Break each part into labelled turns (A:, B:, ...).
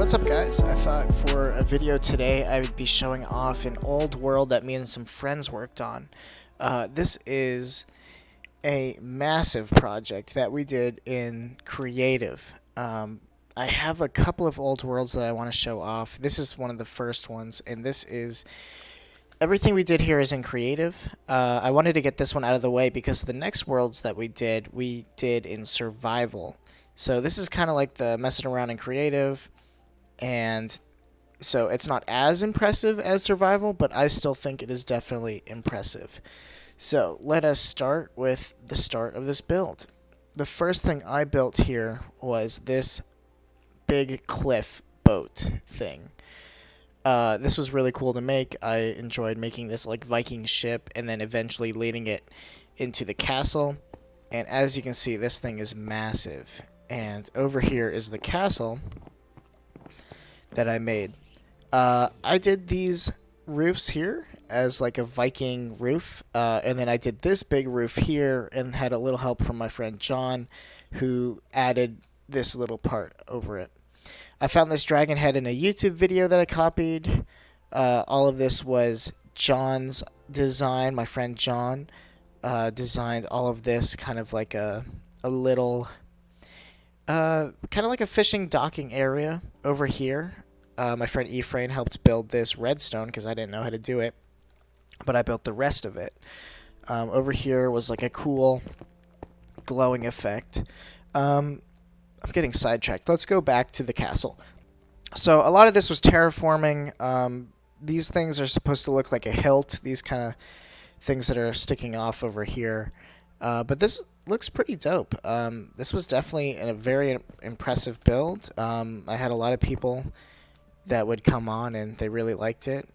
A: What's up, guys? I thought for a video today I would be showing off an old world that me and some friends worked on. This is a massive project that we did in Creative. I have a couple of old worlds that I want to show off. This is one of the first ones, and this is everything we did here is in Creative. I wanted to get this one out of the way because the next worlds that we did in Survival. So this is kind of like the messing around in Creative. And so it's not as impressive as Survival, but I still think it is definitely impressive. So let us start with the start of this build. The first thing I built here was this big cliff boat thing. This was really cool to make. I enjoyed making this like Viking ship and then eventually leading it into the castle. And as you can see, this thing is massive. And over here is the castle that I made. I did these roofs here as like a Viking roof, and then I did this big roof here and had a little help from my friend John, who added this little part over it. I found this dragon head in a YouTube video that I copied. All of this was John's design. My friend John designed all of this kind of like a little kind of like a fishing docking area over here. My friend Ephraim helped build this redstone because I didn't know how to do it, but I built the rest of it. Over here was like a cool glowing effect. I'm getting sidetracked. Let's go back to the castle. So a lot of this was terraforming. These things are supposed to look like a hilt, these kind of things that are sticking off over here. But this looks pretty dope. This was definitely a very impressive build. I had a lot of people that would come on and they really liked it.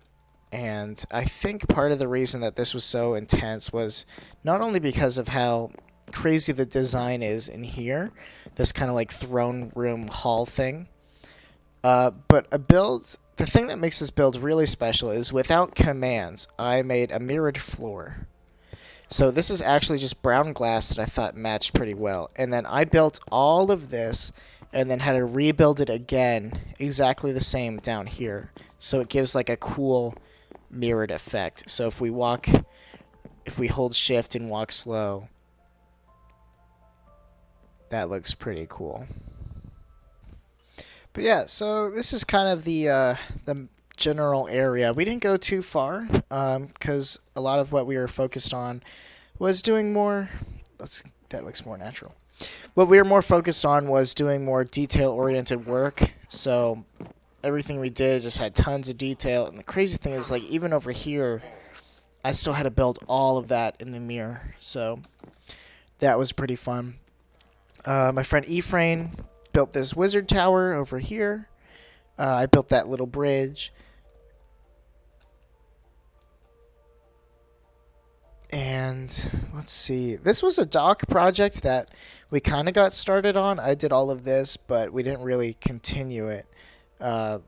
A: And I think part of the reason that this was so intense was not only because of how crazy the design is in here, this kind of like throne room hall thing, but the thing that makes this build really special is without commands, I made a mirrored floor. So this is actually just brown glass that I thought matched pretty well. And then I built all of this and then had to rebuild it again exactly the same down here. So it gives like a cool mirrored effect. So if we hold shift and walk slow, that looks pretty cool. But yeah, so this is kind of the general area. We didn't go too far because a lot of what we were focused on was doing more. That looks more natural. What we were more focused on was doing more detail-oriented work. So everything we did just had tons of detail. And the crazy thing is, like, even over here, I still had to build all of that in the mirror. So that was pretty fun. My friend Ephraim built this wizard tower over here. I built that little bridge. And let's see. This was a dock project that we kind of got started on. I did all of this, but we didn't really continue it. I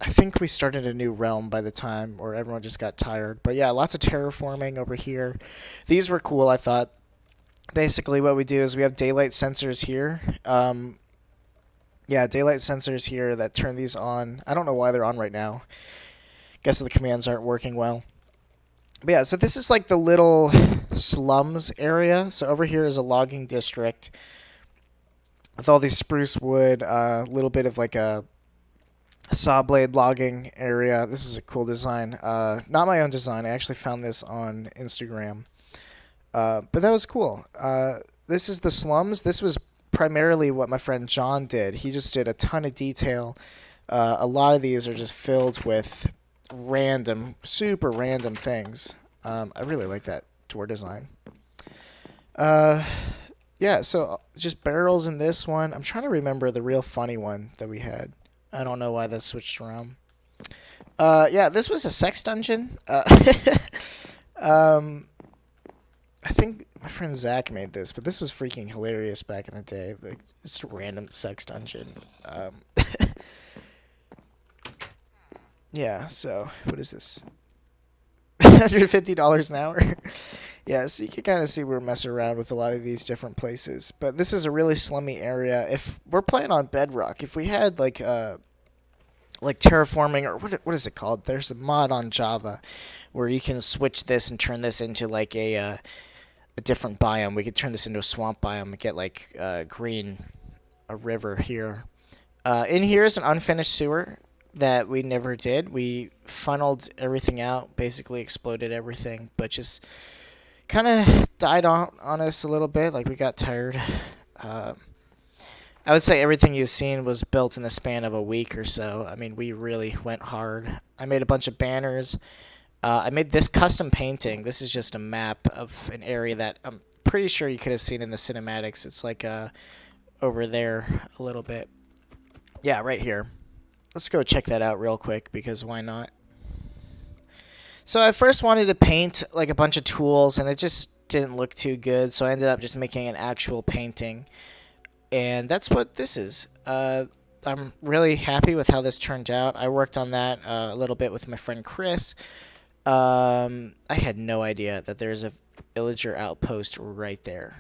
A: think we started a new realm by the time, or everyone just got tired. But yeah, lots of terraforming over here. These were cool, I thought. Basically what we do is we have daylight sensors here. Yeah, daylight sensors here that turn these on. I don't know why they're on right now. Guess the commands aren't working well. But yeah, so this is like the little slums area. So over here is a logging district with all these spruce wood, a little bit of like a saw blade logging area. This is a cool design. Not my own design. I actually found this on Instagram. But that was cool. This is the slums. This was primarily what my friend John did. He just did a ton of detail. A lot of these are just filled with random, super random things. I really like that door design. Uh, yeah, so just barrels in this one. I'm trying to remember the real funny one that we had. I don't know why that switched around. Yeah, this was a sex dungeon. Um, I think my friend Zach made this, but this was freaking hilarious back in the day. Like, just a random sex dungeon. Yeah, so what is this? $150 an hour. Yeah, so you can kind of see we're messing around with a lot of these different places. But this is a really slummy area. If we're playing on Bedrock, if we had like terraforming, or what is it called? There's a mod on Java where you can switch this and turn this into like a different biome. We could turn this into a swamp biome and get like green, a river here. In here is an unfinished sewer that we never did. We funneled everything out, basically exploded everything, but just kind of died on us a little bit. Like we got tired. Uh, I would say everything you've seen was built in the span of a week or so. I mean, we really went hard. I made a bunch of banners. I made this custom painting. This is just a map of an area that I'm pretty sure you could have seen in the cinematics. It's like over there a little bit. Yeah, right here. Let's go check that out real quick because why not? So I first wanted to paint like a bunch of tools and it just didn't look too good. So I ended up just making an actual painting. And that's what this is. I'm really happy with how this turned out. I worked on that a little bit with my friend Chris. I had no idea that there's a villager outpost right there.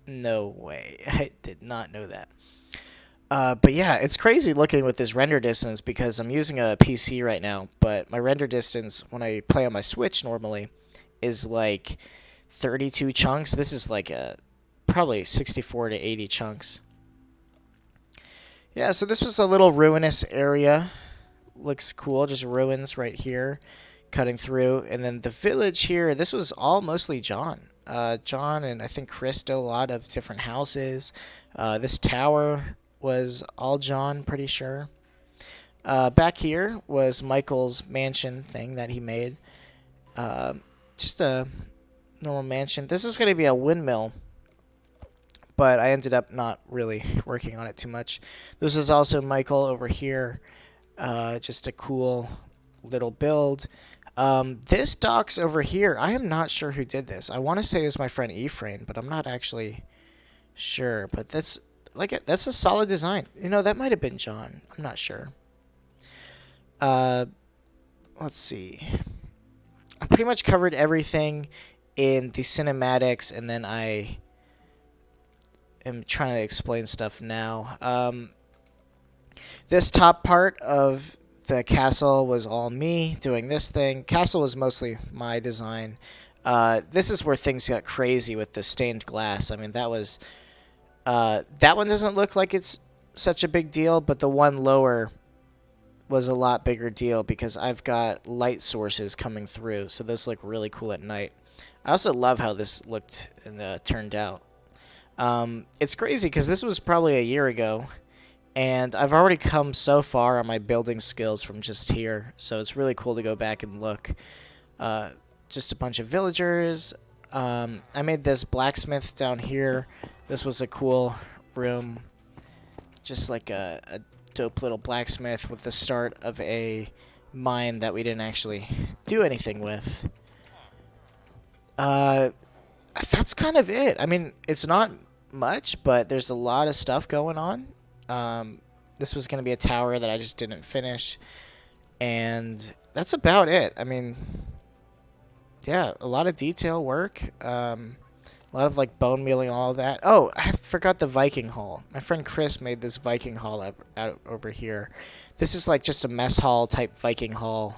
A: No way. I did not know that. But yeah, it's crazy looking with this render distance because I'm using a PC right now, but my render distance when I play on my Switch normally is like 32 chunks. This is like probably 64 to 80 chunks. Yeah, so this was a little ruinous area. Looks cool, just ruins right here, cutting through. And then the village here, this was all mostly John. John and I think Chris did a lot of different houses. This tower was all John, pretty sure. Back here was Michael's mansion thing that he made. Just a normal mansion. This is going to be a windmill, but I ended up not really working on it too much. This is also Michael over here. Just a cool little build. This docks over here, I am not sure who did this. I want to say it was my friend Ephraim, but I'm not actually sure. But that's a solid design. You know, that might have been John. I'm not sure. Let's see. I pretty much covered everything in the cinematics, and then I am trying to explain stuff now. This top part of the castle was all me doing this thing. Castle was mostly my design. This is where things got crazy with the stained glass. I mean, that was... that one doesn't look like it's such a big deal, but the one lower was a lot bigger deal because I've got light sources coming through, so those look really cool at night. I also love how this looked and turned out. It's crazy because this was probably a year ago, and I've already come so far on my building skills from just here, so it's really cool to go back and look. Just a bunch of villagers. I made this blacksmith down here. This was a cool room, just like a dope little blacksmith with the start of a mine that we didn't actually do anything with. That's kind of it. I mean, it's not much, but there's a lot of stuff going on. This was going to be a tower that I just didn't finish, and that's about it. I mean, yeah, a lot of detail work. A lot of like bone mealing, all of that. Oh, I forgot the Viking hall. My friend Chris made this Viking hall out over here. This is like just a mess hall type Viking hall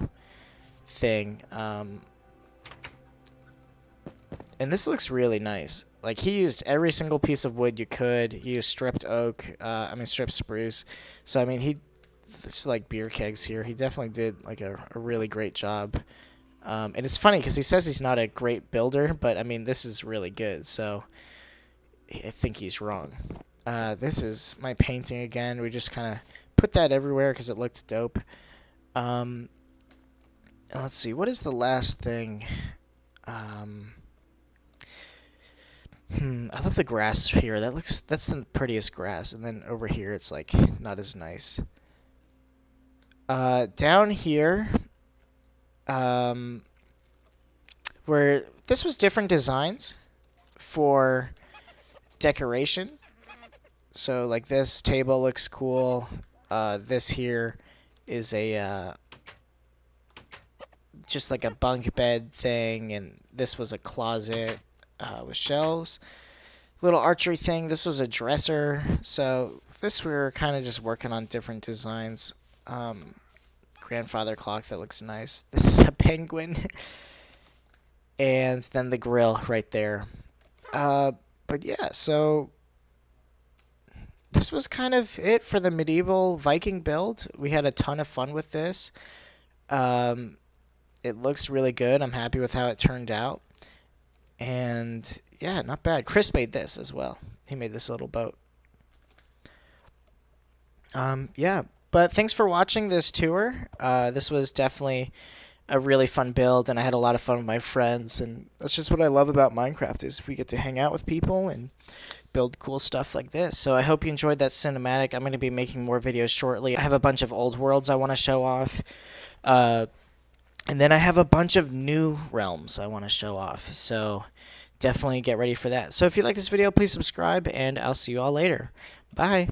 A: thing. And this looks really nice. Like he used every single piece of wood you could. He used stripped oak. Stripped spruce. So I mean, it's like beer kegs here. He definitely did like a really great job. And it's funny because he says he's not a great builder, but I mean, this is really good, so I think he's wrong. This is my painting again. We just kind of put that everywhere because it looked dope. Let's see, what is the last thing? Um, I love the grass here. That's the prettiest grass, and then over here it's like not as nice. Down here, um, where this was different designs for decoration. So like this table looks cool. This here is a just like a bunk bed thing, and this was a closet with shelves. Little archery thing. This was a dresser. So this we were kind of just working on different designs. Grandfather clock that looks nice. This is a penguin. And then the grill right there. But yeah, so this was kind of it for the medieval Viking build. We had a ton of fun with this. It looks really good. I'm happy with how it turned out. And yeah, not bad. Chris made this as well. He made this little boat. Yeah, but thanks for watching this tour. This was definitely a really fun build, and I had a lot of fun with my friends, and that's just what I love about Minecraft is we get to hang out with people and build cool stuff like this. So I hope you enjoyed that cinematic. I'm going to be making more videos shortly. I have a bunch of old worlds I want to show off. And then I have a bunch of new realms I want to show off. So definitely get ready for that. So if you like this video, please subscribe, and I'll see you all later. Bye.